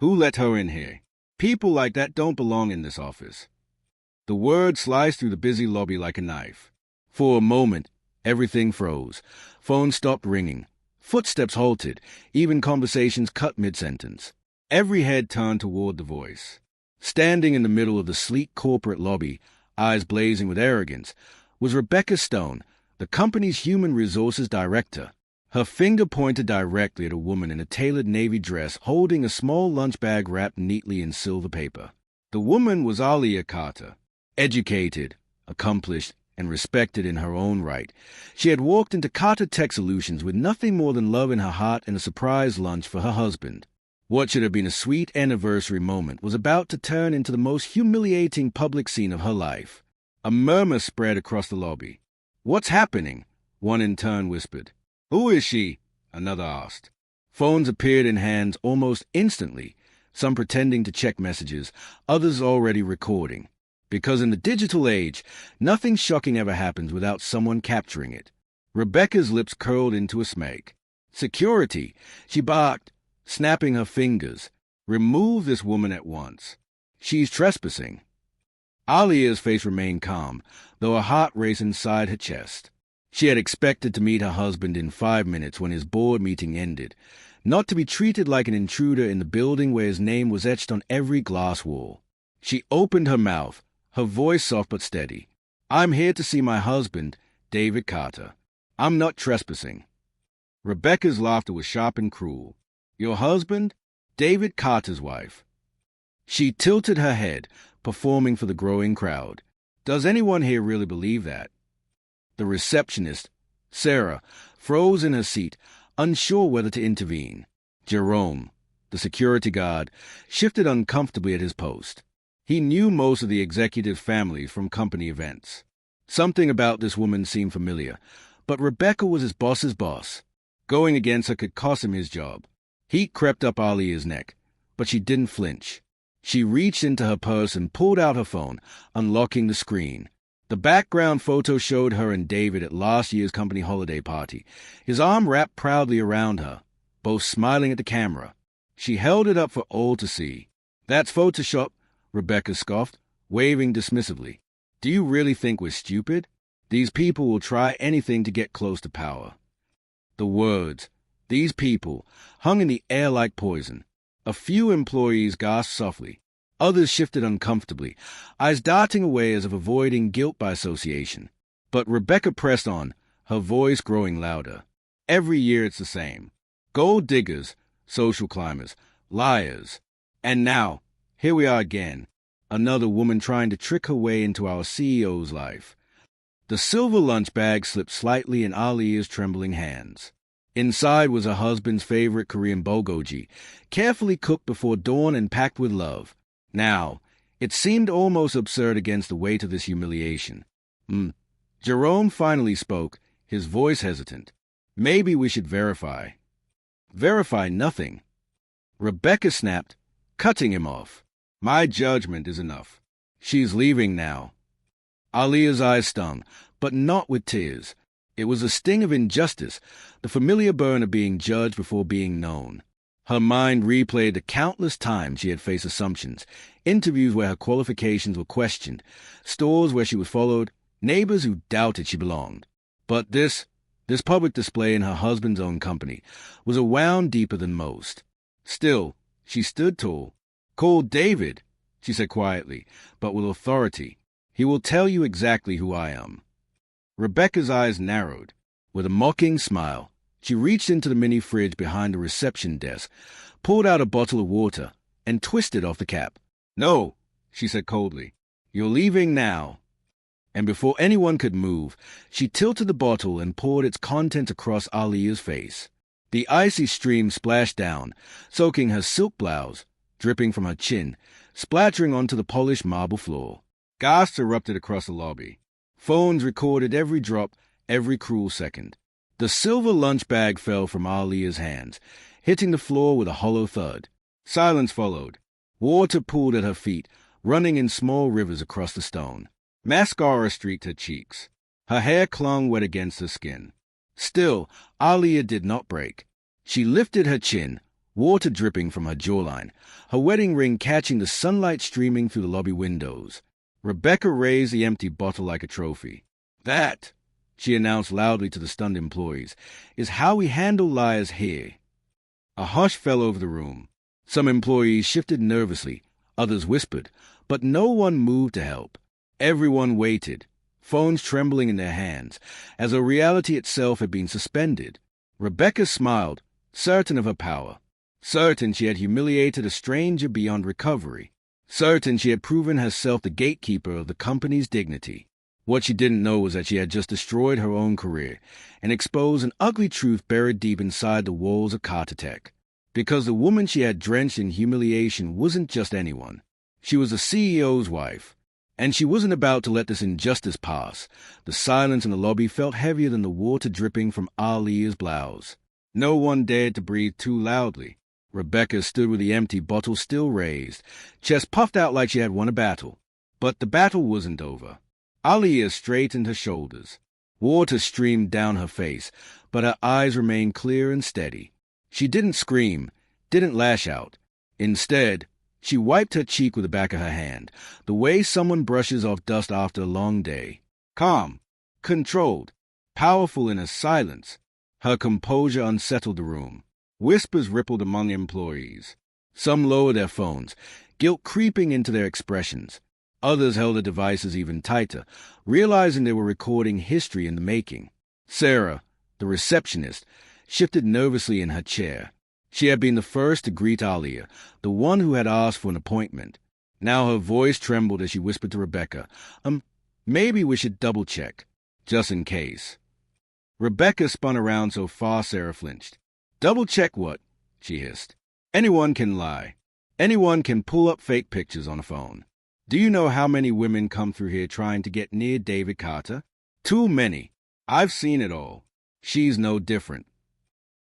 Who let her in here? People like that don't belong in this office. The word sliced through the busy lobby like a knife. For a moment, everything froze. Phones stopped ringing. Footsteps halted. Even conversations cut mid-sentence. Every head turned toward the voice. Standing in the middle of the sleek corporate lobby, eyes blazing with arrogance, was Rebecca Stone, the company's human resources director. Her finger pointed directly at a woman in a tailored navy dress holding a small lunch bag wrapped neatly in silver paper. The woman was Alia Carter, educated, accomplished, and respected in her own right. She had walked into Carter Tech Solutions with nothing more than love in her heart and a surprise lunch for her husband. What should have been a sweet anniversary moment was about to turn into the most humiliating public scene of her life. A murmur spread across the lobby. "What's happening?" one in turn whispered. "Who is she?" another asked. Phones appeared in hands almost instantly, some pretending to check messages, others already recording. Because in the digital age, nothing shocking ever happens without someone capturing it. Rebecca's lips curled into a smirk. "Security!" she barked, snapping her fingers. "Remove this woman at once. She's trespassing." Alia's face remained calm, though a heart raced inside her chest. She had expected to meet her husband in 5 minutes when his board meeting ended, not to be treated like an intruder in the building where his name was etched on every glass wall. She opened her mouth, her voice soft but steady. "I'm here to see my husband, David Carter. I'm not trespassing." Rebecca's laughter was sharp and cruel. "Your husband? David Carter's wife." She tilted her head, performing for the growing crowd. "Does anyone here really believe that?" The receptionist, Sarah, froze in her seat, unsure whether to intervene. Jerome, the security guard, shifted uncomfortably at his post. He knew most of the executive families from company events. Something about this woman seemed familiar, but Rebecca was his boss's boss. Going against her could cost him his job. Heat crept up Alia's neck, but she didn't flinch. She reached into her purse and pulled out her phone, unlocking the screen. The background photo showed her and David at last year's company holiday party, his arm wrapped proudly around her, both smiling at the camera. She held it up for all to see. "That's Photoshop," Rebecca scoffed, waving dismissively. "Do you really think we're stupid? These people will try anything to get close to power." The words, "these people," hung in the air like poison. A few employees gasped softly. Others shifted uncomfortably, eyes darting away as if avoiding guilt by association. But Rebecca pressed on, her voice growing louder. "Every year it's the same. Gold diggers, social climbers, liars. And now, here we are again. Another woman trying to trick her way into our CEO's life." The silver lunch bag slipped slightly in Alia's trembling hands. Inside was her husband's favorite Korean bulgogi, carefully cooked before dawn and packed with love. Now, it seemed almost absurd against the weight of this humiliation. Jerome finally spoke, his voice hesitant. "Maybe we should verify." "Verify nothing." Rebecca snapped, cutting him off. "My judgment is enough. She's leaving now." Alia's eyes stung, but not with tears. It was a sting of injustice, the familiar burn of being judged before being known. Her mind replayed the countless times she had faced assumptions, interviews where her qualifications were questioned, stores where she was followed, neighbors who doubted she belonged. But this public display in her husband's own company was a wound deeper than most. Still, she stood tall. "Call David," she said quietly, but with authority. "He will tell you exactly who I am." Rebecca's eyes narrowed. With a mocking smile, she reached into the mini fridge behind the reception desk, pulled out a bottle of water, and twisted off the cap. "No," she said coldly. "You're leaving now." And before anyone could move, she tilted the bottle and poured its contents across Alia's face. The icy stream splashed down, soaking her silk blouse, dripping from her chin, splattering onto the polished marble floor. Gasps erupted across the lobby. Phones recorded every drop, every cruel second. The silver lunch bag fell from Alia's hands, hitting the floor with a hollow thud. Silence followed. Water pooled at her feet, running in small rivers across the stone. Mascara streaked her cheeks. Her hair clung wet against her skin. Still, Alia did not break. She lifted her chin, water dripping from her jawline, her wedding ring catching the sunlight streaming through the lobby windows. Rebecca raised the empty bottle like a trophy. "That," she announced loudly to the stunned employees, "is how we handle liars here." A hush fell over the room. Some employees shifted nervously, others whispered, but no one moved to help. Everyone waited, phones trembling in their hands, as though reality itself had been suspended. Rebecca smiled, certain of her power, certain she had humiliated a stranger beyond recovery, certain she had proven herself the gatekeeper of the company's dignity. What she didn't know was that she had just destroyed her own career and exposed an ugly truth buried deep inside the walls of Carter Tech. Because the woman she had drenched in humiliation wasn't just anyone. She was the CEO's wife, and she wasn't about to let this injustice pass. The silence in the lobby felt heavier than the water dripping from Alia's blouse. No one dared to breathe too loudly. Rebecca stood with the empty bottle still raised, chest puffed out like she had won a battle. But the battle wasn't over. Alia straightened her shoulders. Water streamed down her face, but her eyes remained clear and steady. She didn't scream, didn't lash out. Instead, she wiped her cheek with the back of her hand, the way someone brushes off dust after a long day. Calm, controlled, powerful in her silence. Her composure unsettled the room. Whispers rippled among the employees. Some lowered their phones, guilt creeping into their expressions. Others held their devices even tighter, realizing they were recording history in the making. Sarah, the receptionist, shifted nervously in her chair. She had been the first to greet Alia, the one who had asked for an appointment. Now her voice trembled as she whispered to Rebecca, maybe we should double-check, just in case." Rebecca spun around so fast Sarah flinched. "Double-check what?" she hissed. "Anyone can lie. Anyone can pull up fake pictures on a phone. Do you know how many women come through here trying to get near David Carter? Too many. I've seen it all. She's no different."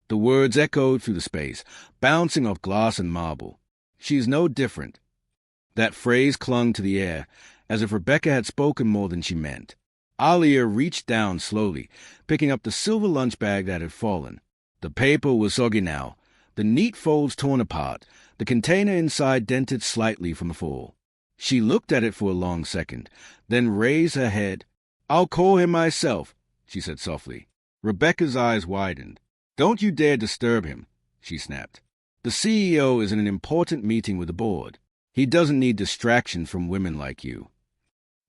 The words echoed through the space, bouncing off glass and marble. "She's no different." That phrase clung to the air, as if Rebecca had spoken more than she meant. Alia reached down slowly, picking up the silver lunch bag that had fallen. The paper was soggy now, the neat folds torn apart, the container inside dented slightly from the fall. She looked at it for a long second, then raised her head. "I'll call him myself," she said softly. Rebecca's eyes widened. "Don't you dare disturb him," she snapped. "The CEO is in an important meeting with the board. He doesn't need distraction from women like you."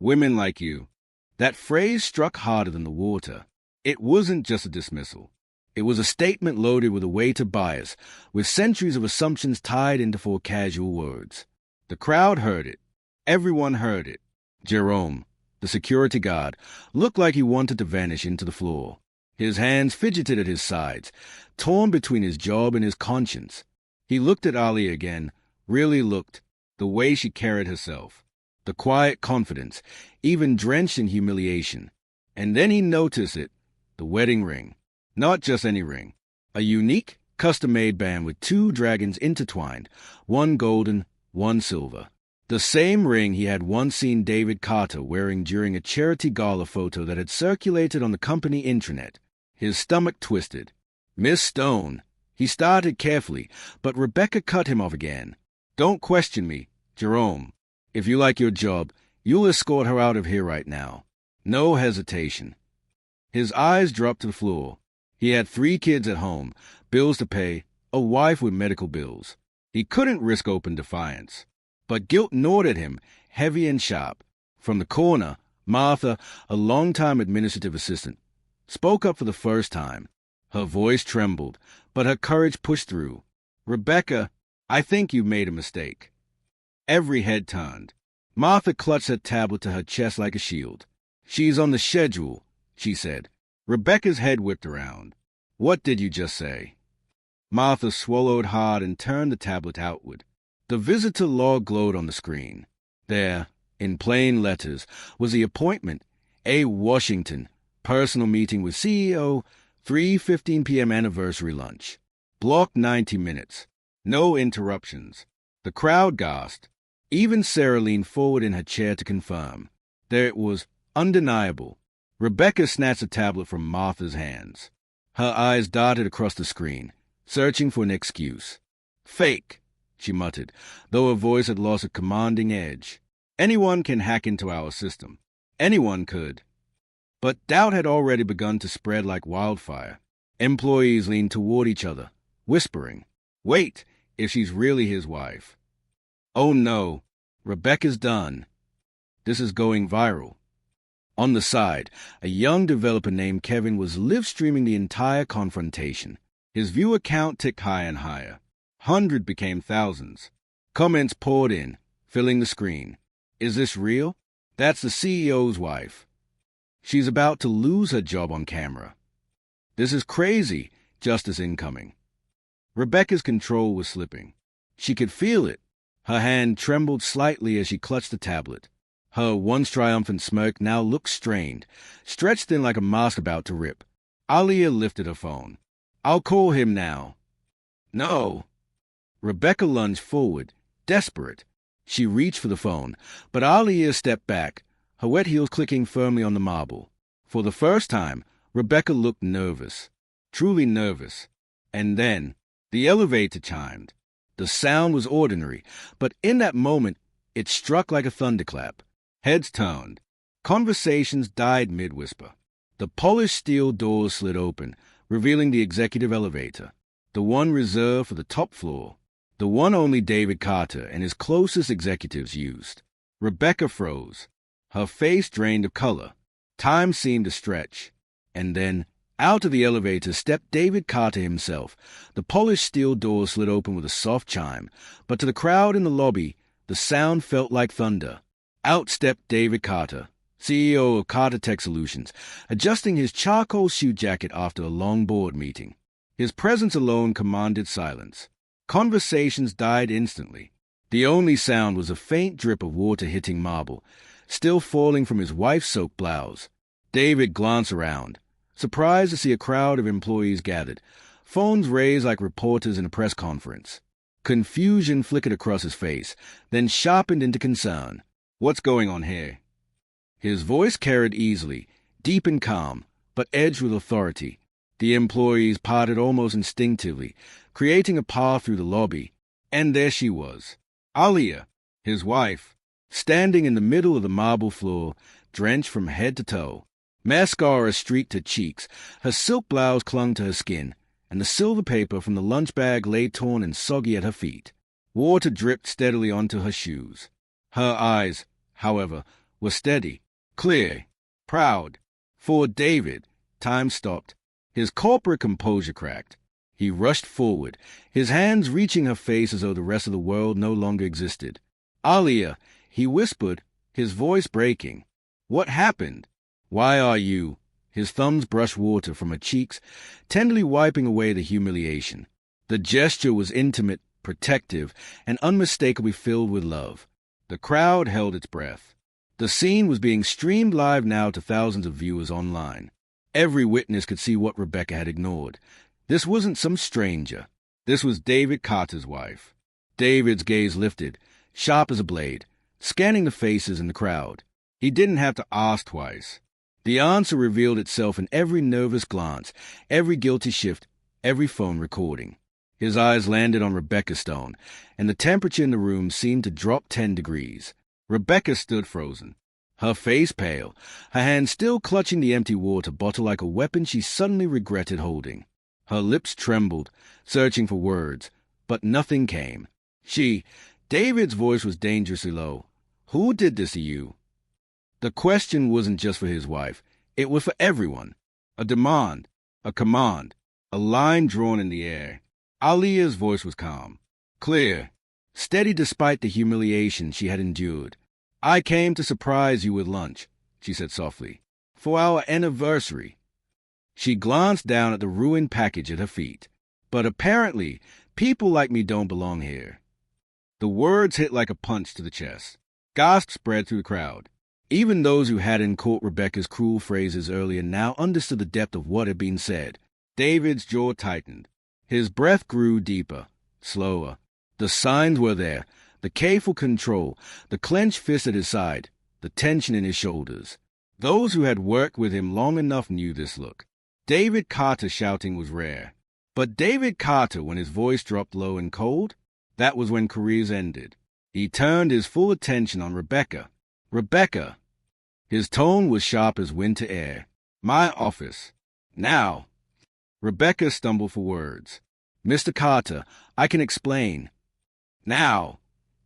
Women like you. That phrase struck harder than the water. It wasn't just a dismissal. It was a statement loaded with a weight of bias, with centuries of assumptions tied into four casual words. The crowd heard it. Everyone heard it. Jerome, the security guard, looked like he wanted to vanish into the floor. His hands fidgeted at his sides, torn between his job and his conscience. He looked at Ali again, really looked, the way she carried herself. The quiet confidence, even drenched in humiliation. And then he noticed it, the wedding ring. Not just any ring. A unique, custom-made band with two dragons intertwined, one golden, one silver. The same ring he had once seen David Carter wearing during a charity gala photo that had circulated on the company intranet. His stomach twisted. "Miss Stone," he started carefully, but Rebecca cut him off again. "Don't question me, Jerome. If you like your job, you'll escort her out of here right now. No hesitation." His eyes dropped to the floor. He had 3 kids at home, bills to pay, a wife with medical bills. He couldn't risk open defiance. But guilt gnawed at him, heavy and sharp. From the corner, Martha, a long-time administrative assistant, spoke up for the first time. Her voice trembled, but her courage pushed through. "Rebecca, I think you've made a mistake." Every head turned. Martha clutched her tablet to her chest like a shield. "She's on the schedule," she said. Rebecca's head whipped around. "What did you just say?" Martha swallowed hard and turned the tablet outward. The visitor log glowed on the screen. There, in plain letters, was the appointment. A. Washington, personal meeting with CEO, 3:15 p.m. anniversary lunch. Blocked 90 minutes. No interruptions. The crowd gasped. Even Sarah leaned forward in her chair to confirm. There it was, undeniable. Rebecca snatched the tablet from Martha's hands. Her eyes darted across the screen, searching for an excuse. Fake, she muttered, though her voice had lost a commanding edge. Anyone can hack into our system. Anyone could. But doubt had already begun to spread like wildfire. Employees leaned toward each other, whispering, "Wait, if she's really his wife." "Oh no, Rebecca's done. This is going viral." On the side, a young developer named Kevin was live-streaming the entire confrontation. His viewer count ticked higher and higher. 100 became thousands. Comments poured in, filling the screen. "Is this real? That's the CEO's wife. She's about to lose her job on camera. This is crazy. Justice incoming." Rebecca's control was slipping. She could feel it. Her hand trembled slightly as she clutched the tablet. Her once triumphant smirk now looked strained, stretched thin like a mask about to rip. Alia lifted her phone. "I'll call him now." "No." Rebecca lunged forward, desperate. She reached for the phone, but Alia stepped back, her wet heels clicking firmly on the marble. For the first time, Rebecca looked nervous, truly nervous. And then, the elevator chimed. The sound was ordinary, but in that moment, it struck like a thunderclap. Heads turned. Conversations died mid-whisper. The polished steel doors slid open, revealing the executive elevator, the one reserved for the top floor, the one only David Carter and his closest executives used. Rebecca froze. Her face drained of color. Time seemed to stretch. And then, out of the elevator stepped David Carter himself. The polished steel door slid open with a soft chime, but to the crowd in the lobby, the sound felt like thunder. Out stepped David Carter, CEO of Carter Tech Solutions, adjusting his charcoal suit jacket after a long board meeting. His presence alone commanded silence. Conversations died instantly. The only sound was a faint drip of water hitting marble, still falling from his wife-soaked blouse. David glanced around, surprised to see a crowd of employees gathered, phones raised like reporters in a press conference. Confusion flickered across his face, then sharpened into concern. "What's going on here?" His voice carried easily, deep and calm, but edged with authority. The employees parted almost instinctively, creating a path through the lobby. And there she was, Alia, his wife, standing in the middle of the marble floor, drenched from head to toe. Mascara streaked her cheeks, her silk blouse clung to her skin, and the silver paper from the lunch bag lay torn and soggy at her feet. Water dripped steadily onto her shoes. Her eyes, however, were steady, clear, proud. For David, time stopped. His corporate composure cracked. He rushed forward, his hands reaching her face as though the rest of the world no longer existed. "Alia," he whispered, his voice breaking. "What happened? Why are you—" His thumbs brushed water from her cheeks, tenderly wiping away the humiliation. The gesture was intimate, protective, and unmistakably filled with love. The crowd held its breath. The scene was being streamed live now to thousands of viewers online. Every witness could see what Rebecca had ignored. This wasn't some stranger. This was David Carter's wife. David's gaze lifted, sharp as a blade, scanning the faces in the crowd. He didn't have to ask twice. The answer revealed itself in every nervous glance, every guilty shift, every phone recording. His eyes landed on Rebecca Stone, and the temperature in the room seemed to drop 10 degrees. Rebecca stood frozen, her face pale, her hand still clutching the empty water bottle like a weapon she suddenly regretted holding. Her lips trembled, searching for words, but nothing came. David's voice was dangerously low. "Who did this to you?" The question wasn't just for his wife. It was for everyone. A demand, a command, a line drawn in the air. Alia's voice was calm, clear, steady despite the humiliation she had endured. "I came to surprise you with lunch," she said softly, "for our anniversary." She glanced down at the ruined package at her feet. "But apparently, people like me don't belong here." The words hit like a punch to the chest. Gasps spread through the crowd. Even those who hadn't caught Rebecca's cruel phrases earlier now understood the depth of what had been said. David's jaw tightened. His breath grew deeper, slower. The signs were there, the careful control, the clenched fist at his side, the tension in his shoulders. Those who had worked with him long enough knew this look. David Carter shouting was rare. But David Carter, when his voice dropped low and cold, that was when careers ended. He turned his full attention on Rebecca. Rebecca! His tone was sharp as winter air. My office. Now. Rebecca stumbled for words. Mr. Carter, I can explain. Now,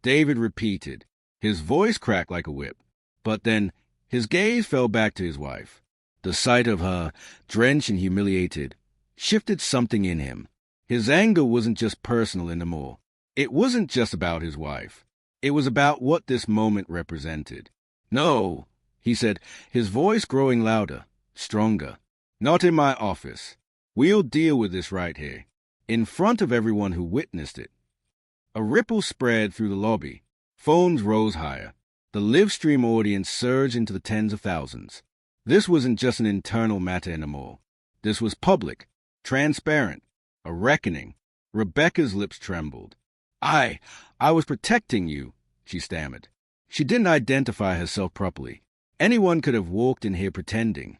David repeated. His voice cracked like a whip. But then his gaze fell back to his wife. The sight of her, drenched and humiliated, shifted something in him. His anger wasn't just personal anymore. It wasn't just about his wife. It was about what this moment represented. No, he said, his voice growing louder, stronger. Not in my office. We'll deal with this right here, in front of everyone who witnessed it. A ripple spread through the lobby. Phones rose higher. The live stream audience surged into the tens of thousands. This wasn't just an internal matter anymore. This was public, transparent, a reckoning. Rebecca's lips trembled. I was protecting you, she stammered. She didn't identify herself properly. Anyone could have walked in here pretending.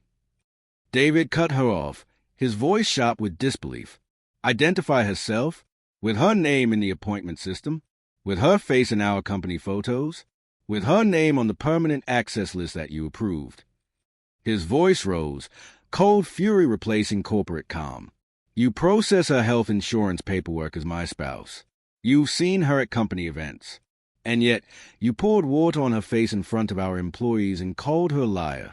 David cut her off, his voice sharp with disbelief. Identify herself? With her name in the appointment system? With her face in our company photos? With her name on the permanent access list that you approved? His voice rose, cold fury replacing corporate calm. You process her health insurance paperwork as my spouse. You've seen her at company events. And yet, you poured water on her face in front of our employees and called her a liar.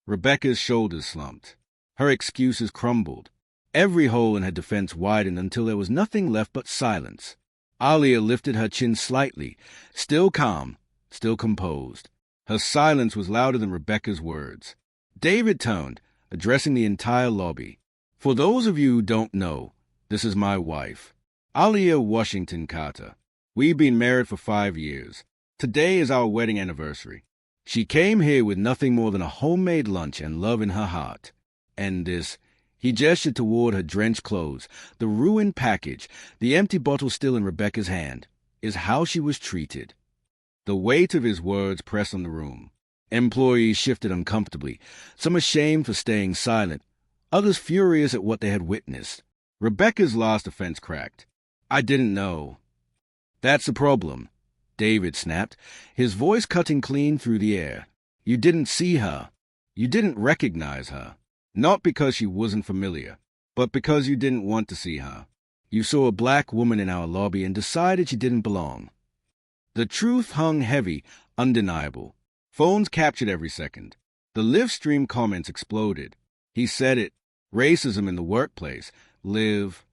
Rebecca's shoulders slumped. Her excuses crumbled. Every hole in her defense widened until there was nothing left but silence. Alia lifted her chin slightly, still calm, still composed. Her silence was louder than Rebecca's words. David turned, addressing the entire lobby. For those of you who don't know, this is my wife, Alia Washington Carter. We've been married for 5 years. Today is our wedding anniversary. She came here with nothing more than a homemade lunch and love in her heart. And this, he gestured toward her drenched clothes, the ruined package, the empty bottle still in Rebecca's hand, is how she was treated. The weight of his words pressed on the room. Employees shifted uncomfortably, some ashamed for staying silent, others furious at what they had witnessed. Rebecca's last offense cracked. I didn't know. That's the problem, David snapped, his voice cutting clean through the air. You didn't see her. You didn't recognize her. Not because she wasn't familiar, but because you didn't want to see her. You saw a black woman in our lobby and decided she didn't belong. The truth hung heavy, undeniable. Phones captured every second. The live stream comments exploded. He said it. Racism in the workplace. Live.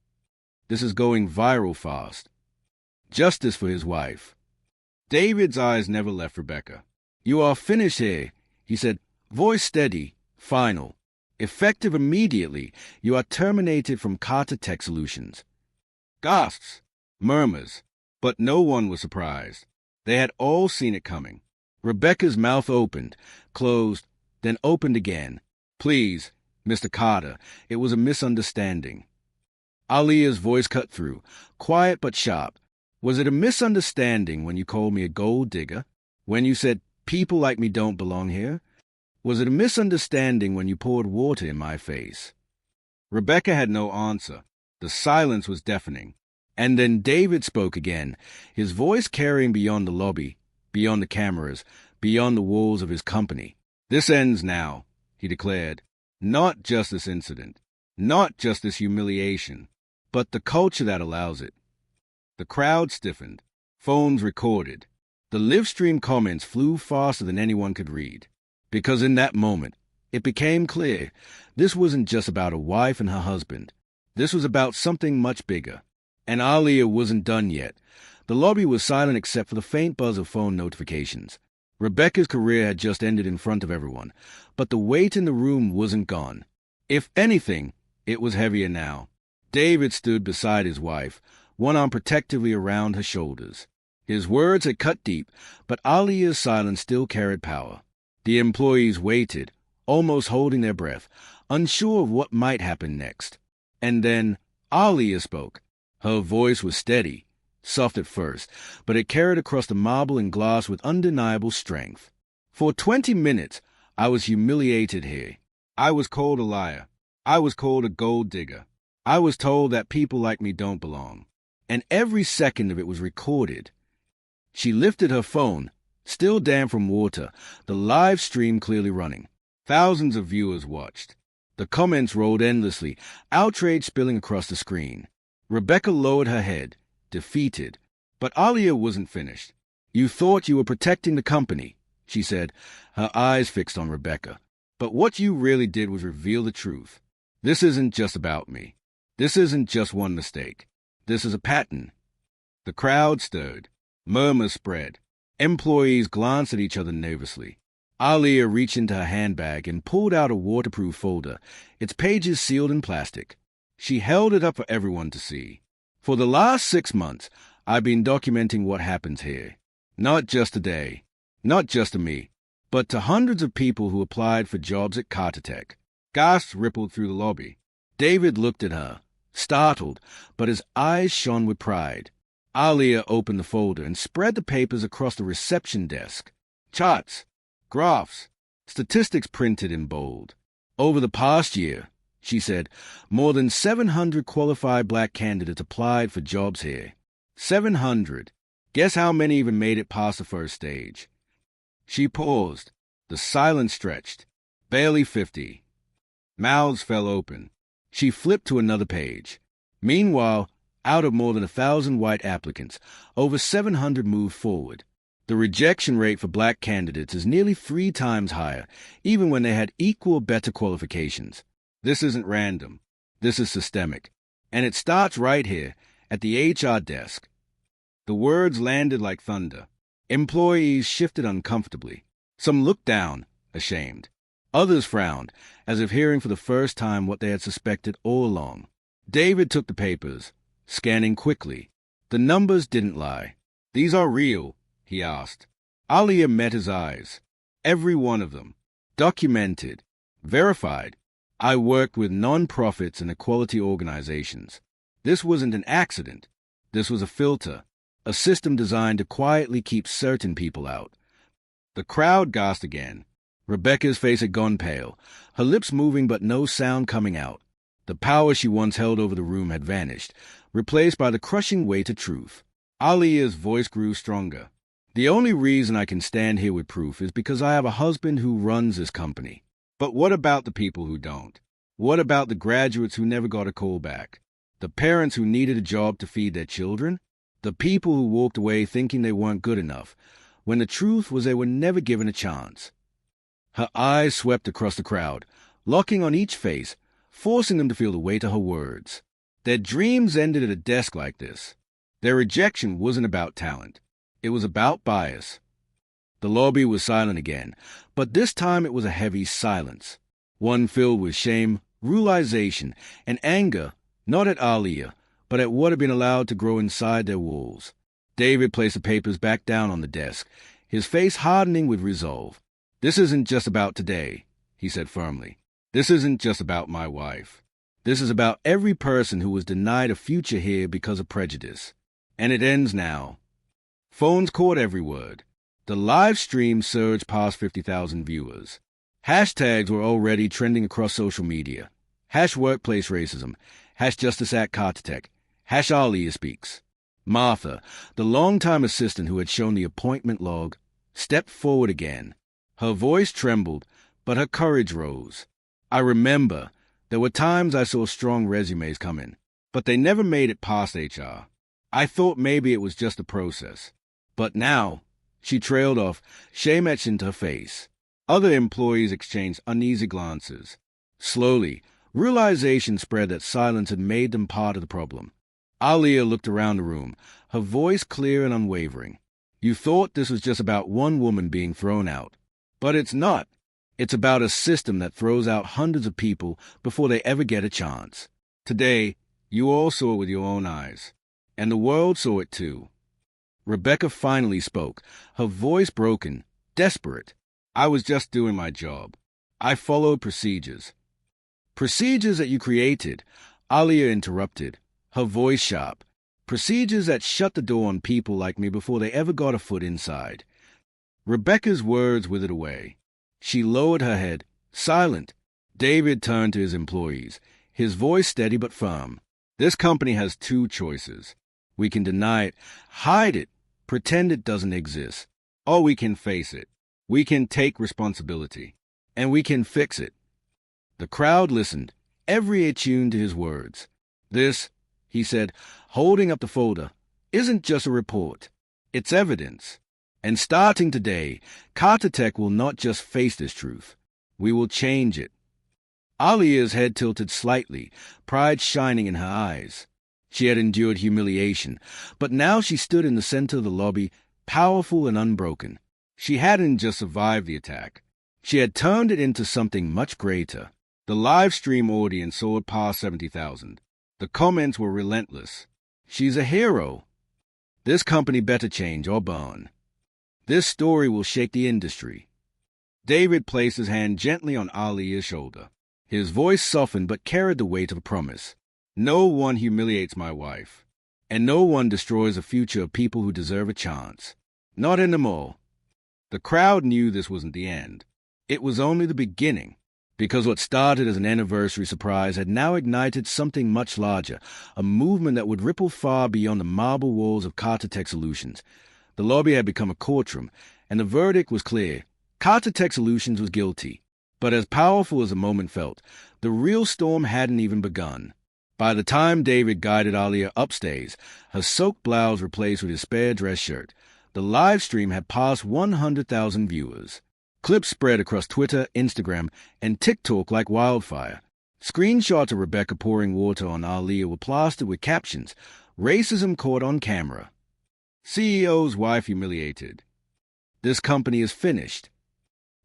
This is going viral fast. Justice for his wife. David's eyes never left Rebecca. You are finished here, he said, voice steady, final. Effective immediately, you are terminated from Carter Tech Solutions. Gasps, murmurs, but no one was surprised. They had all seen it coming. Rebecca's mouth opened, closed, then opened again. Please, Mr. Carter, it was a misunderstanding. Alia's voice cut through, quiet but sharp. Was it a misunderstanding when you called me a gold digger? When you said people like me don't belong here? Was it a misunderstanding when you poured water in my face? Rebecca had no answer. The silence was deafening. And then David spoke again, his voice carrying beyond the lobby, beyond the cameras, beyond the walls of his company. This ends now, he declared. Not just this incident, not just this humiliation, but the culture that allows it. The crowd stiffened. Phones recorded. The live stream comments flew faster than anyone could read. Because in that moment, it became clear this wasn't just about a wife and her husband. This was about something much bigger. And Alia wasn't done yet. The lobby was silent except for the faint buzz of phone notifications. Rebecca's career had just ended in front of everyone, but the weight in the room wasn't gone. If anything, it was heavier now. David stood beside his wife, one arm protectively around her shoulders. His words had cut deep, but Alia's silence still carried power. The employees waited, almost holding their breath, unsure of what might happen next. And then Alia spoke. Her voice was steady, soft at first, but it carried across the marble and glass with undeniable strength. For 20 minutes, I was humiliated here. I was called a liar. I was called a gold digger. I was told that people like me don't belong. And every second of it was recorded. She lifted her phone, still damp from water, the live stream clearly running. Thousands of viewers watched. The comments rolled endlessly, outrage spilling across the screen. Rebecca lowered her head, defeated. But Alia wasn't finished. You thought you were protecting the company, she said, her eyes fixed on Rebecca. But what you really did was reveal the truth. This isn't just about me. This isn't just one mistake. This is a pattern. The crowd stirred. Murmurs spread. Employees glanced at each other nervously. Alia reached into her handbag and pulled out a waterproof folder, its pages sealed in plastic. She held it up for everyone to see. For the last 6 months, I've been documenting what happens here. Not just today, not just to me, but to hundreds of people who applied for jobs at Carter. Gasps rippled through the lobby. David looked at her, startled, but his eyes shone with pride. Alia opened the folder and spread the papers across the reception desk. Charts, graphs, statistics printed in bold. Over the past year, she said, more than 700 qualified black candidates applied for jobs here. 700. Guess how many even made it past the first stage? She paused. The silence stretched. Barely 50. Mouths fell open. She flipped to another page. Meanwhile, out of more than 1,000 white applicants, over 700 moved forward. The rejection rate for black candidates is nearly 3 times higher, even when they had equal or better qualifications. This isn't random. This is systemic. And it starts right here, at the HR desk. The words landed like thunder. Employees shifted uncomfortably. Some looked down, ashamed. Others frowned, as if hearing for the first time what they had suspected all along. David took the papers, scanning quickly. The numbers didn't lie. These are real, he asked. Alia met his eyes. Every one of them. Documented. Verified. I worked with non-profits and equality organizations. This wasn't an accident. This was a filter. A system designed to quietly keep certain people out. The crowd gasped again. Rebecca's face had gone pale, her lips moving but no sound coming out. The power she once held over the room had vanished, replaced by the crushing weight of truth. Alia's voice grew stronger. The only reason I can stand here with proof is because I have a husband who runs this company. But what about the people who don't? What about the graduates who never got a call back? The parents who needed a job to feed their children? The people who walked away thinking they weren't good enough, when the truth was they were never given a chance. Her eyes swept across the crowd, locking on each face, forcing them to feel the weight of her words. Their dreams ended at a desk like this. Their rejection wasn't about talent. It was about bias. The lobby was silent again, but this time it was a heavy silence, one filled with shame, realization, and anger, not at Alia, but at what had been allowed to grow inside their walls. David placed the papers back down on the desk, his face hardening with resolve. This isn't just about today, he said firmly. This isn't just about my wife. This is about every person who was denied a future here because of prejudice. And it ends now. Phones caught every word. The live stream surged past 50,000 viewers. Hashtags were already trending across social media. #workplace racism, #justice at Carter, #Alia speaks. Martha, the longtime assistant who had shown the appointment log, stepped forward again. Her voice trembled, but her courage rose. I remember there were times I saw strong resumes come in, but they never made it past HR. I thought maybe it was just a process. But now, she trailed off, shame etched into her face. Other employees exchanged uneasy glances. Slowly, realization spread that silence had made them part of the problem. Alia looked around the room, her voice clear and unwavering. You thought this was just about one woman being thrown out. But it's not. It's about a system that throws out hundreds of people before they ever get a chance. Today, you all saw it with your own eyes. And the world saw it too. Rebecca finally spoke, her voice broken, desperate. I was just doing my job. I followed procedures. Procedures that you created, Alia interrupted, her voice sharp. Procedures that shut the door on people like me before they ever got a foot inside. Rebecca's words withered away. She lowered her head, silent. David turned to his employees, his voice steady but firm. This company has two choices. We can deny it, hide it, pretend it doesn't exist, or we can face it. We can take responsibility, and we can fix it. The crowd listened, every ear tuned to his words. This, he said, holding up the folder, isn't just a report. It's evidence. And starting today, Carter will not just face this truth. We will change it. Alia's head tilted slightly, pride shining in her eyes. She had endured humiliation, but now she stood in the center of the lobby, powerful and unbroken. She hadn't just survived the attack. She had turned it into something much greater. The live stream audience soared past 70,000. The comments were relentless. She's a hero. This company better change or burn. This story will shake the industry. David placed his hand gently on Alia's shoulder. His voice softened but carried the weight of a promise. No one humiliates my wife, and no one destroys the future of people who deserve a chance. Not anymore. The crowd knew this wasn't the end. It was only the beginning, because what started as an anniversary surprise had now ignited something much larger, a movement that would ripple far beyond the marble walls of Carter Tech Solutions. The lobby had become a courtroom, and the verdict was clear. Carter Tech Solutions was guilty. But as powerful as the moment felt, the real storm hadn't even begun. By the time David guided Alia upstairs, her soaked blouse replaced with his spare dress shirt, the live stream had passed 100,000 viewers. Clips spread across Twitter, Instagram, and TikTok like wildfire. Screenshots of Rebecca pouring water on Alia were plastered with captions, "Racism caught on camera." CEO's wife humiliated. This company is finished.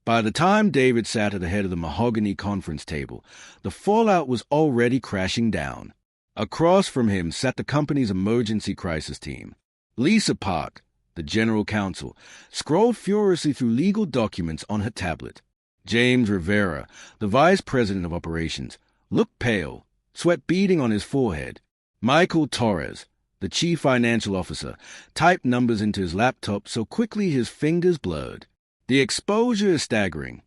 By the time David sat at the head of the mahogany conference table, the fallout was already crashing down. Across from him sat the company's emergency crisis team. Lisa Park, the general counsel, scrolled furiously through legal documents on her tablet. James Rivera, the vice president of operations, looked pale, sweat beading on his forehead. Michael Torres, the chief financial officer, typed numbers into his laptop so quickly his fingers blurred. "The exposure is staggering,"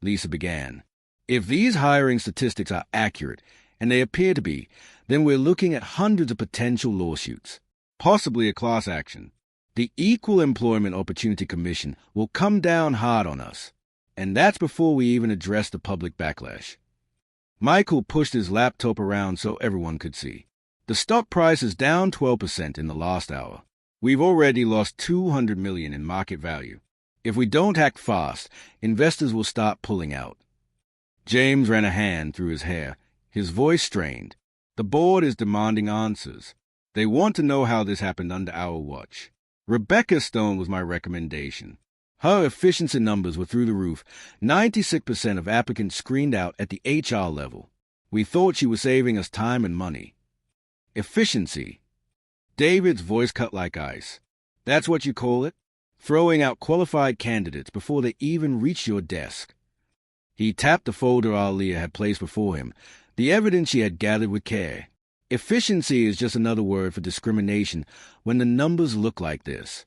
Lisa began. "If these hiring statistics are accurate, and they appear to be, then we're looking at hundreds of potential lawsuits, possibly a class action. The Equal Employment Opportunity Commission will come down hard on us, and that's before we even address the public backlash." Michael pushed his laptop around so everyone could see. "The stock price is down 12% in the last hour. We've already lost $200 million in market value. If we don't act fast, investors will start pulling out." James ran a hand through his hair, his voice strained. "The board is demanding answers. They want to know how this happened under our watch. Rebecca Stone was my recommendation. Her efficiency numbers were through the roof. 96% of applicants screened out at the HR level. We thought she was saving us time and money." Efficiency. David's voice cut like ice. "That's what you call it? Throwing out qualified candidates before they even reach your desk." He tapped the folder Alia had placed before him, the evidence she had gathered with care. Efficiency is just another word for discrimination when the numbers look like this.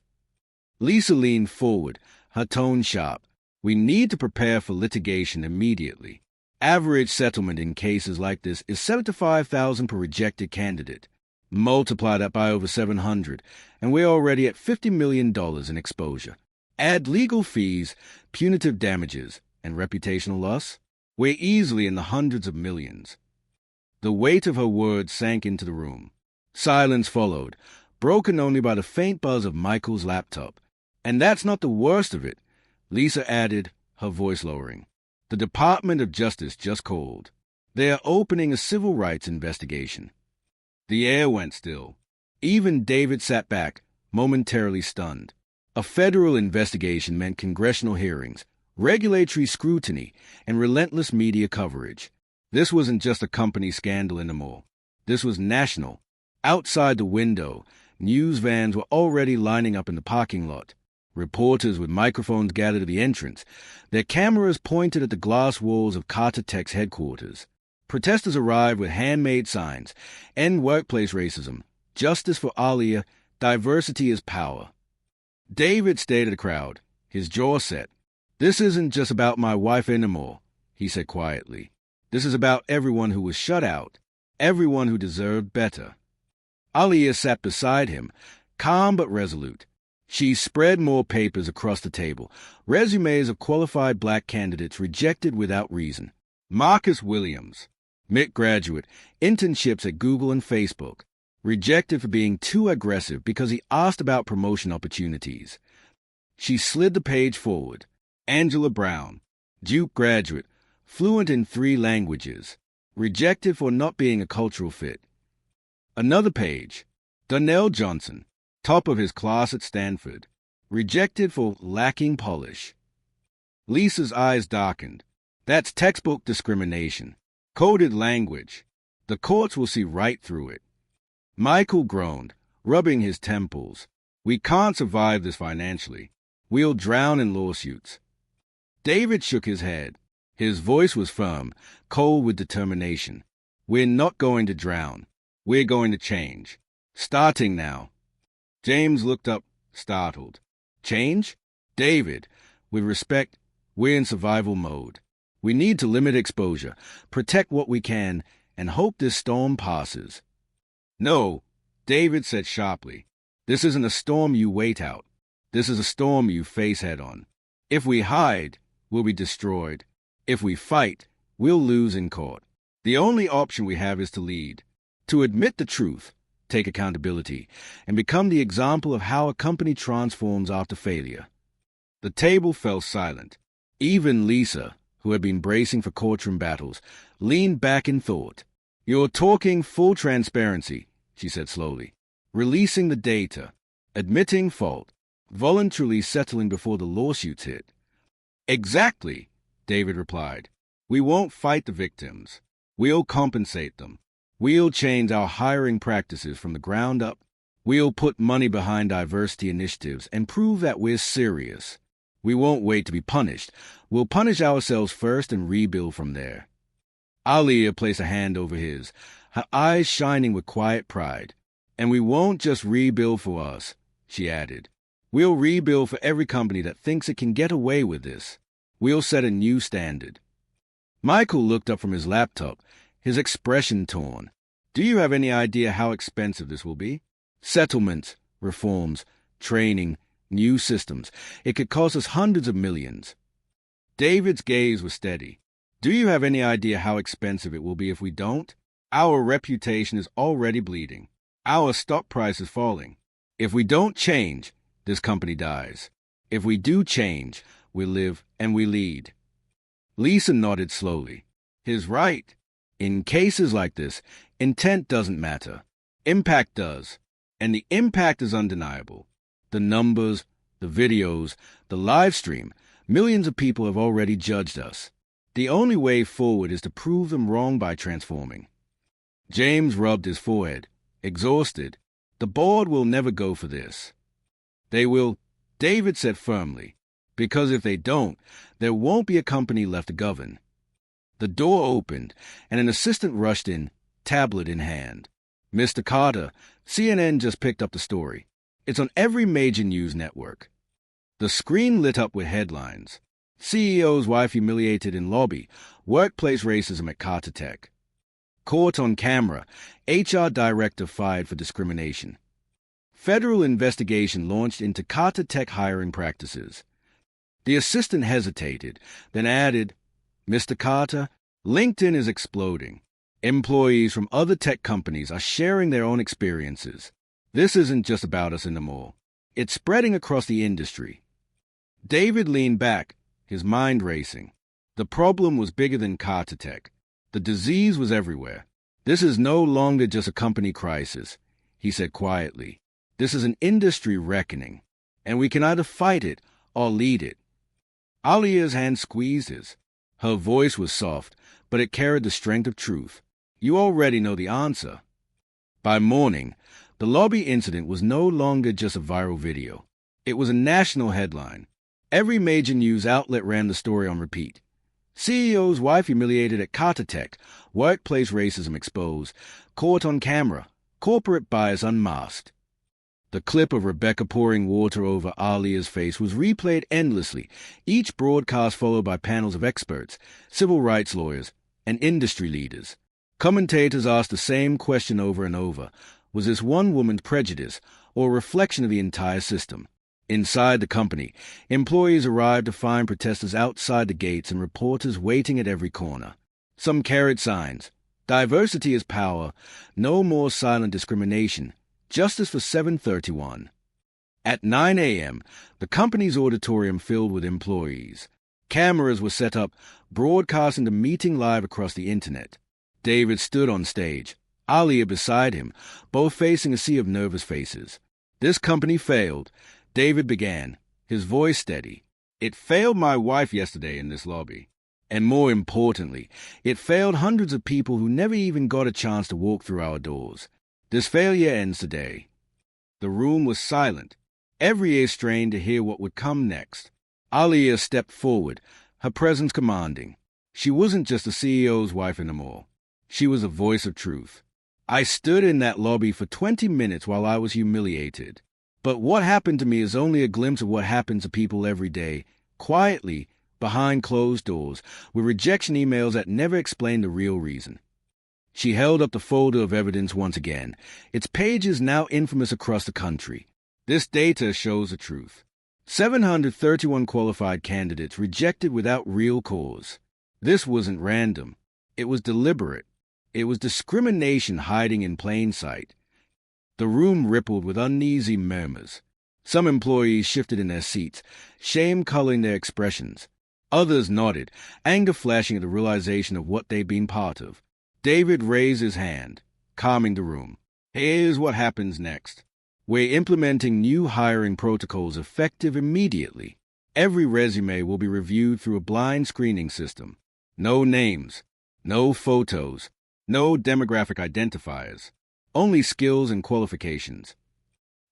Lisa leaned forward, her tone sharp. "We need to prepare for litigation immediately. Average settlement in cases like this is $75,000 per rejected candidate. Multiply that by over 700, and we're already at $50 million in exposure. Add legal fees, punitive damages, and reputational loss. We're easily in the hundreds of millions." The weight of her words sank into the room. Silence followed, broken only by the faint buzz of Michael's laptop. "And that's not the worst of it," Lisa added, her voice lowering. "The Department of Justice just called. They are opening a civil rights investigation." The air went still. Even David sat back, momentarily stunned. A federal investigation meant congressional hearings, regulatory scrutiny, and relentless media coverage. This wasn't just a company scandal anymore. This was national. Outside the window, news vans were already lining up in the parking lot. Reporters with microphones gathered at the entrance, their cameras pointed at the glass walls of Carter Tech's headquarters. Protesters arrived with handmade signs: "End workplace racism, justice for Alia, diversity is power." David stared at the crowd, his jaw set. "This isn't just about my wife anymore," he said quietly. This is about everyone who was shut out, everyone who deserved better. Aliyah sat beside him, calm but resolute. She spread more papers across the table, resumes of qualified black candidates rejected without reason. Marcus Williams, MIT graduate, internships at Google and Facebook, rejected for being too aggressive because he asked about promotion opportunities. She slid the page forward. Angela Brown, Duke graduate, fluent in 3 languages, rejected for not being a cultural fit. Another page. Donnell Johnson, top of his class at Stanford, rejected for lacking polish. Lisa's eyes darkened. That's textbook discrimination. Coded language. The courts will see right through it. Michael groaned, rubbing his temples. We can't survive this financially. We'll drown in lawsuits. David shook his head. His voice was firm, cold with determination. We're not going to drown. We're going to change. Starting now. James looked up, startled. Change? David, with respect, we're in survival mode. We need to limit exposure, protect what we can, and hope this storm passes. No, David said sharply. This isn't a storm you wait out. This is a storm you face head-on. If we hide, we'll be destroyed. If we fight, we'll lose in court. The only option we have is to lead, to admit the truth, take accountability, and become the example of how a company transforms after failure. The table fell silent. Even Lisa, who had been bracing for courtroom battles, leaned back in thought. You're talking full transparency, she said slowly. Releasing the data, admitting fault, voluntarily settling before the lawsuits hit. Exactly, David replied. We won't fight the victims. We'll compensate them. We'll change our hiring practices from the ground up. We'll put money behind diversity initiatives and prove that we're serious. We won't wait to be punished. We'll punish ourselves first and rebuild from there. Aliyah placed a hand over his, her eyes shining with quiet pride. And we won't just rebuild for us, she added. We'll rebuild for every company that thinks it can get away with this. We'll set a new standard. Michael looked up from his laptop, his expression torn. Do you have any idea how expensive this will be? Settlements, reforms, training, new systems. It could cost us hundreds of millions. David's gaze was steady. Do you have any idea how expensive it will be if we don't? Our reputation is already bleeding. Our stock price is falling. If we don't change, this company dies. If we do change, we live and we lead. Lisa nodded slowly. He's right. In cases like this, intent doesn't matter. Impact does. And the impact is undeniable. The numbers, the videos, the live stream, millions of people have already judged us. The only way forward is to prove them wrong by transforming. James rubbed his forehead, exhausted. The board will never go for this. They will, David said firmly, because if they don't, there won't be a company left to govern. The door opened, and an assistant rushed in, tablet in hand. Mr. Carter, CNN just picked up the story. It's on every major news network. The screen lit up with headlines. CEO's wife humiliated in lobby. Workplace racism at Carter Tech. Caught on camera. HR director fired for discrimination. Federal investigation launched into Carter Tech hiring practices. The assistant hesitated, then added, Mr. Carter, LinkedIn is exploding. Employees from other tech companies are sharing their own experiences. This isn't just about us anymore. It's spreading across the industry. David leaned back, his mind racing. The problem was bigger than Carter Tech. The disease was everywhere. This is no longer just a company crisis, he said quietly. This is an industry reckoning, and we can either fight it or lead it. Aliyah's hand squeezed his. Her voice was soft, but it carried the strength of truth. You already know the answer. By morning, the lobby incident was no longer just a viral video. It was a national headline. Every major news outlet ran the story on repeat. CEO's wife humiliated at Carter Tech. Workplace racism exposed. Caught on camera. Corporate bias unmasked. The clip of Rebecca pouring water over Aliyah's face was replayed endlessly, each broadcast followed by panels of experts, civil rights lawyers, and industry leaders. Commentators asked the same question over and over. Was this one woman's prejudice or a reflection of the entire system? Inside the company, employees arrived to find protesters outside the gates and reporters waiting at every corner. Some carried signs. Diversity is power. No more silent discrimination. Justice for 731. At 9 a.m., the company's auditorium filled with employees. Cameras were set up, broadcasting the meeting live across the internet. David stood on stage, Alia beside him, both facing a sea of nervous faces. This company failed. David began, his voice steady. It failed my wife yesterday in this lobby. And more importantly, it failed hundreds of people who never even got a chance to walk through our doors. This failure ends today. The room was silent. Every ear strained to hear what would come next. Alia stepped forward, her presence commanding. She wasn't just the CEO's wife anymore. She was a voice of truth. I stood in that lobby for 20 minutes while I was humiliated. But what happened to me is only a glimpse of what happens to people every day, quietly, behind closed doors, with rejection emails that never explain the real reason. She held up the folder of evidence once again, its pages now infamous across the country. This data shows the truth. 731 qualified candidates rejected without real cause. This wasn't random. It was deliberate. It was discrimination hiding in plain sight. The room rippled with uneasy murmurs. Some employees shifted in their seats, shame coloring their expressions. Others nodded, anger flashing at the realization of what they'd been part of. David raised his hand, calming the room. Here's what happens next. We're implementing new hiring protocols effective immediately. Every resume will be reviewed through a blind screening system. No names, no photos, no demographic identifiers, only skills and qualifications.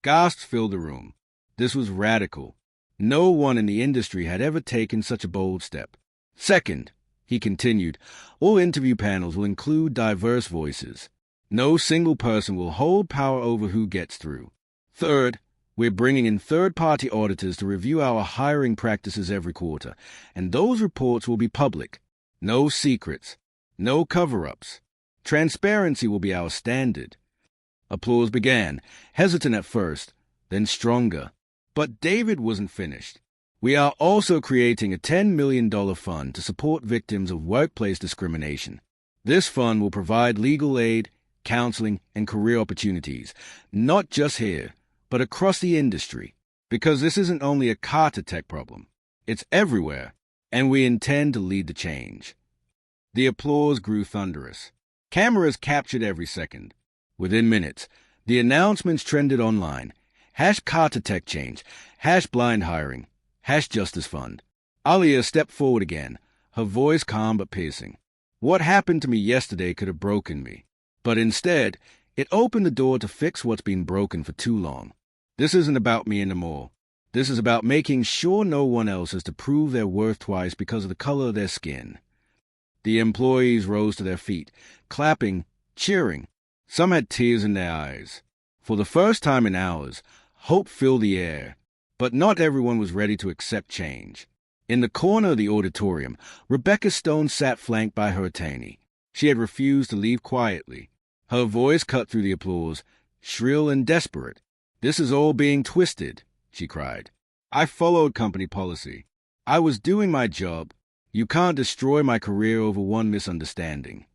Gasps filled the room. This was radical. No one in the industry had ever taken such a bold step. Second, he continued, all interview panels will include diverse voices. No single person will hold power over who gets through. Third, we're bringing in third-party auditors to review our hiring practices every quarter, and those reports will be public. No secrets, no cover-ups. Transparency will be our standard. Applause began, hesitant at first, then stronger. But David wasn't finished. We are also creating a $10 million fund to support victims of workplace discrimination. This fund will provide legal aid, counseling, and career opportunities, not just here, but across the industry, because this isn't only a Carter Tech problem. It's everywhere, and we intend to lead the change. The applause grew thunderous. Cameras captured every second. Within minutes, the announcements trended online. #Carter Tech Change, #blind hiring, #justice fund. Alia stepped forward again, her voice calm but piercing. What happened to me yesterday could have broken me, but instead, it opened the door to fix what's been broken for too long. This isn't about me anymore. This is about making sure no one else has to prove their worth twice because of the color of their skin. The employees rose to their feet, clapping, cheering. Some had tears in their eyes. For the first time in hours, hope filled the air. But not everyone was ready to accept change. In the corner of the auditorium, Rebecca Stone sat flanked by her attorney. She had refused to leave quietly. Her voice cut through the applause, shrill and desperate. "This is all being twisted," she cried. "I followed company policy. I was doing my job. You can't destroy my career over one misunderstanding."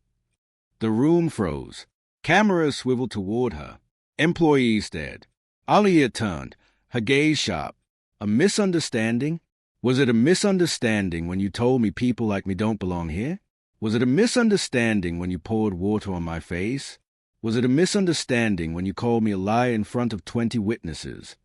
The room froze. Cameras swiveled toward her. Employees stared. Alia turned, her gaze sharp. "A misunderstanding? Was it a misunderstanding when you told me people like me don't belong here? Was it a misunderstanding when you poured water on my face? Was it a misunderstanding when you called me a liar in front of 20 witnesses?"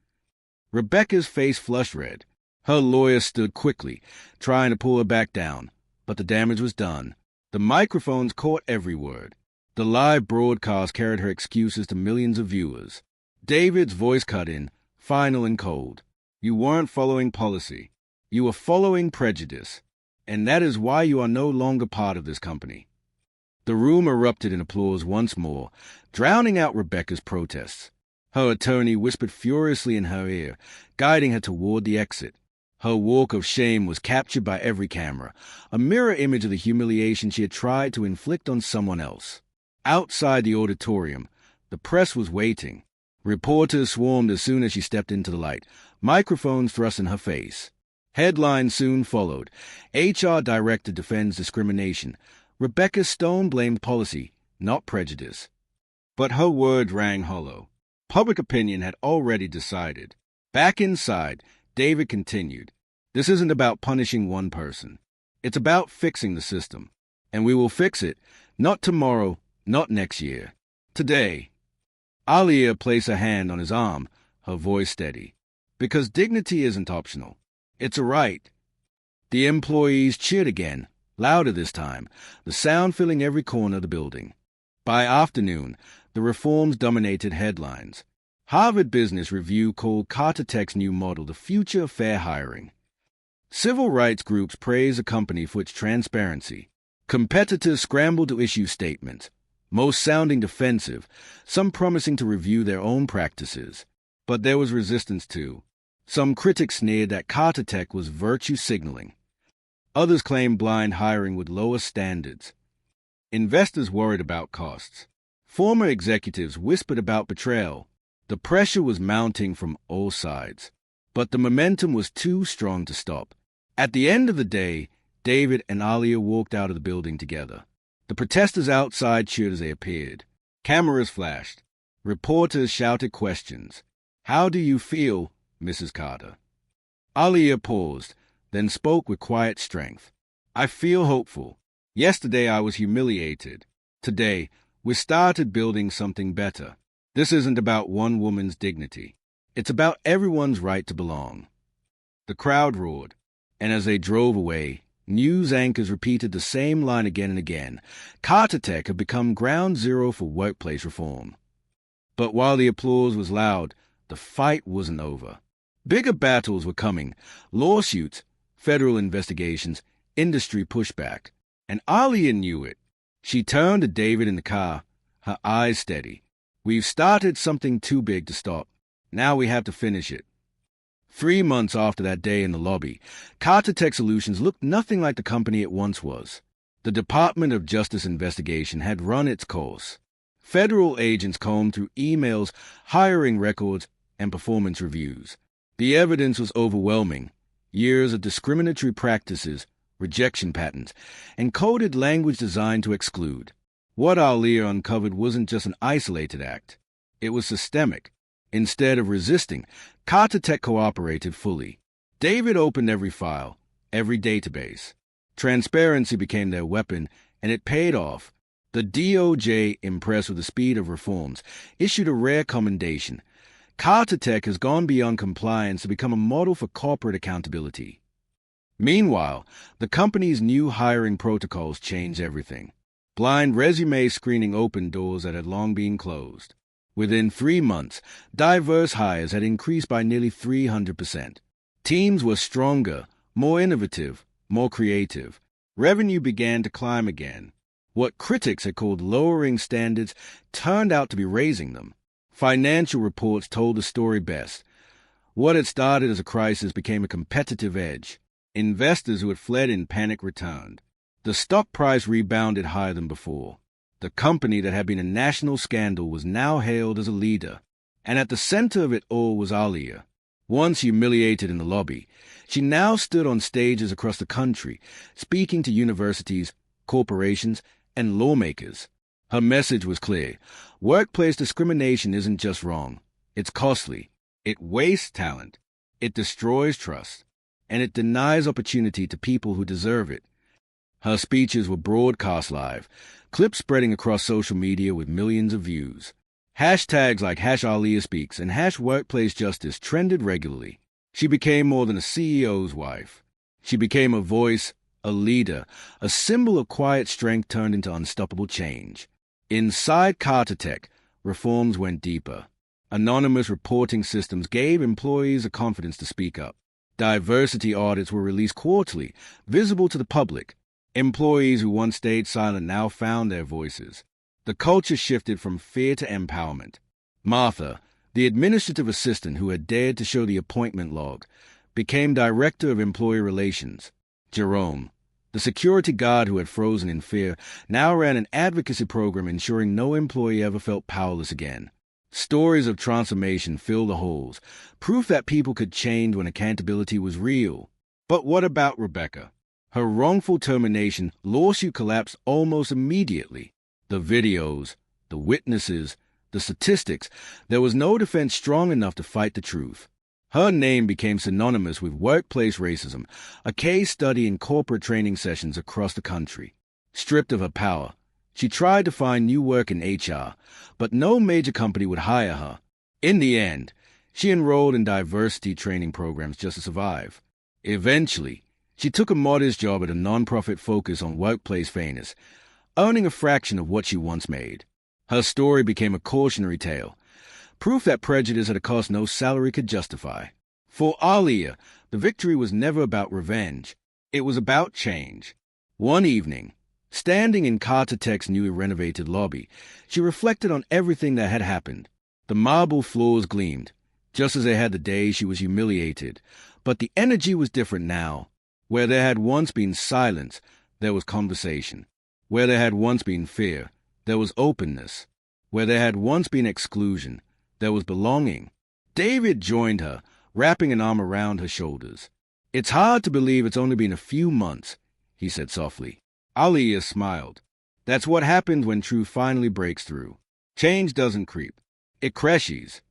Rebecca's face flushed red. Her lawyer stood quickly, trying to pull her back down, but the damage was done. The microphones caught every word. The live broadcast carried her excuses to millions of viewers. David's voice cut in, final and cold. "You weren't following policy. You were following prejudice. And that is why you are no longer part of this company." The room erupted in applause once more, drowning out Rebecca's protests. Her attorney whispered furiously in her ear, guiding her toward the exit. Her walk of shame was captured by every camera, a mirror image of the humiliation she had tried to inflict on someone else. Outside the auditorium, the press was waiting. Reporters swarmed as soon as she stepped into the light, microphones thrust in her face. Headlines soon followed. HR director defends discrimination. Rebecca Stone blamed policy, not prejudice. But her words rang hollow. Public opinion had already decided. Back inside, David continued, "This isn't about punishing one person. It's about fixing the system. And we will fix it, not tomorrow, not next year. Today." Alia placed a hand on his arm, her voice steady. "Because dignity isn't optional. It's a right." The employees cheered again, louder this time, the sound filling every corner of the building. By afternoon, the reforms dominated headlines. Harvard Business Review called Carter Tech's new model the future of fair hiring. Civil rights groups praised the company for its transparency. Competitors scrambled to issue statements, most sounding defensive, some promising to review their own practices. But there was resistance too. Some critics sneered that Carter Tech was virtue signaling. Others claimed blind hiring would lower standards. Investors worried about costs. Former executives whispered about betrayal. The pressure was mounting from all sides. But the momentum was too strong to stop. At the end of the day, David and Alia walked out of the building together. The protesters outside cheered as they appeared. Cameras flashed. Reporters shouted questions. "How do you feel, Mrs. Carter?" Alia paused, then spoke with quiet strength. "I feel hopeful. Yesterday I was humiliated. Today, we started building something better. This isn't about one woman's dignity. It's about everyone's right to belong." The crowd roared, and as they drove away, news anchors repeated the same line again and again. Carter Tech had become ground zero for workplace reform. But while the applause was loud, the fight wasn't over. Bigger battles were coming: lawsuits, federal investigations, industry pushback. And Alia knew it. She turned to David in the car, her eyes steady. "We've started something too big to stop. Now we have to finish it." 3 months after that day in the lobby, Carter Tech Solutions looked nothing like the company it once was. The Department of Justice investigation had run its course. Federal agents combed through emails, hiring records, and performance reviews. The evidence was overwhelming. Years of discriminatory practices, rejection patterns, and coded language designed to exclude. What Alia uncovered wasn't just an isolated act. It was systemic. Instead of resisting, Carter Tech cooperated fully. David opened every file, every database. Transparency became their weapon, and it paid off. The DOJ, impressed with the speed of reforms, issued a rare commendation. Carter Tech has gone beyond compliance to become a model for corporate accountability. Meanwhile, the company's new hiring protocols changed everything. Blind resume screening opened doors that had long been closed. Within 3 months, diverse hires had increased by nearly 300%. Teams were stronger, more innovative, more creative. Revenue began to climb again. What critics had called lowering standards turned out to be raising them. Financial reports told the story best. What had started as a crisis became a competitive edge. Investors who had fled in panic returned. The stock price rebounded higher than before. The company that had been a national scandal was now hailed as a leader. And at the center of it all was Alia. Once humiliated in the lobby, she now stood on stages across the country, speaking to universities, corporations, and lawmakers. Her message was clear. Workplace discrimination isn't just wrong. It's costly. It wastes talent. It destroys trust. And it denies opportunity to people who deserve it. Her speeches were broadcast live, clips spreading across social media with millions of views. Hashtags like #AliaSpeaks and #WorkplaceJustice trended regularly. She became more than a CEO's wife. She became a voice, a leader, a symbol of quiet strength turned into unstoppable change. Inside Carter Tech, reforms went deeper. Anonymous reporting systems gave employees the confidence to speak up. Diversity audits were released quarterly, visible to the public. Employees who once stayed silent now found their voices. The culture shifted from fear to empowerment. Martha, the administrative assistant who had dared to show the appointment log, became Director of Employee Relations. Jerome, the security guard who had frozen in fear, now ran an advocacy program ensuring no employee ever felt powerless again. Stories of transformation filled the halls, proof that people could change when accountability was real. But what about Rebecca? Her wrongful termination lawsuit collapsed almost immediately. The videos, the witnesses, the statistics, there was no defense strong enough to fight the truth. Her name became synonymous with workplace racism, a case study in corporate training sessions across the country. Stripped of her power, she tried to find new work in HR, but no major company would hire her. In the end, she enrolled in diversity training programs just to survive. Eventually, she took a modest job at a nonprofit focused on workplace fairness, earning a fraction of what she once made. Her story became a cautionary tale, proof that prejudice at a cost no salary could justify. For Aliyah, the victory was never about revenge. It was about change. One evening, standing in Carter Tech's newly renovated lobby, she reflected on everything that had happened. The marble floors gleamed, just as they had the day she was humiliated, but the energy was different now. Where there had once been silence, there was conversation. Where there had once been fear, there was openness. Where there had once been exclusion, there was belonging. David joined her, wrapping an arm around her shoulders. "It's hard to believe it's only been a few months," he said softly. Aliyah smiled. "That's what happens when truth finally breaks through. Change doesn't creep. It crashes."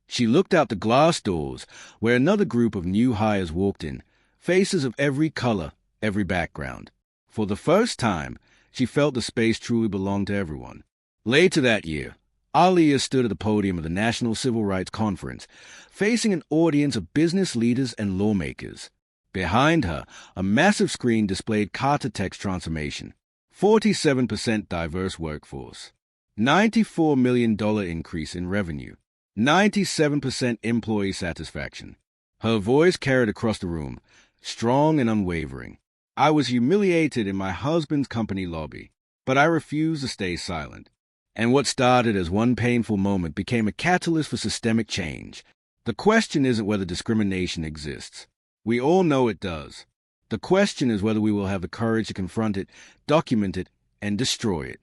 She looked out the glass doors, where another group of new hires walked in, faces of every color, every background. For the first time, she felt the space truly belonged to everyone. Later that year, Aliyah stood at the podium of the National Civil Rights Conference, facing an audience of business leaders and lawmakers. Behind her, a massive screen displayed Carter Tech's transformation. 47% diverse workforce. $94 million increase in revenue. 97% employee satisfaction. Her voice carried across the room, strong and unwavering. "I was humiliated in my husband's company lobby, but I refused to stay silent." And what started as one painful moment became a catalyst for systemic change. The question isn't whether discrimination exists. We all know it does. The question is whether we will have the courage to confront it, document it, and destroy it.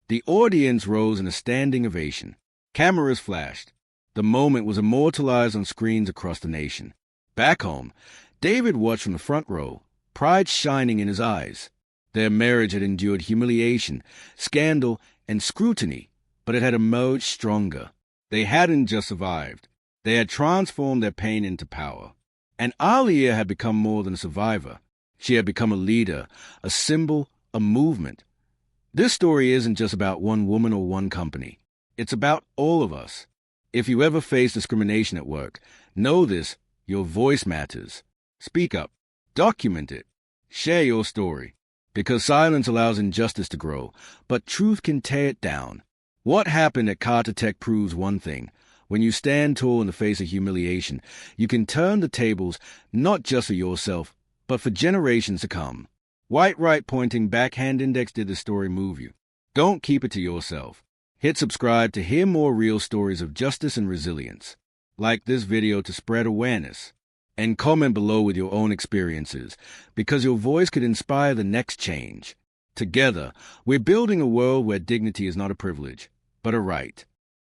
The audience rose in a standing ovation. Cameras flashed. The moment was immortalized on screens across the nation. Back home, David watched from the front row, pride shining in his eyes. Their marriage had endured humiliation, scandal, and scrutiny, but it had emerged stronger. They hadn't just survived. They had transformed their pain into power. And Aliyah had become more than a survivor. She had become a leader, a symbol, a movement. This story isn't just about one woman or one company. It's about all of us. If you ever face discrimination at work, know this: your voice matters. Speak up. Document it. Share your story. Because silence allows injustice to grow, but truth can tear it down. What happened at Carter Tech proves one thing. When you stand tall in the face of humiliation, you can turn the tables not just for yourself, but for generations to come. White right pointing backhand index, did the story move you? Don't keep it to yourself. Hit subscribe to hear more real stories of justice and resilience. Like this video to spread awareness. And comment below with your own experiences, because your voice could inspire the next change. Together, we're building a world where dignity is not a privilege, but a right.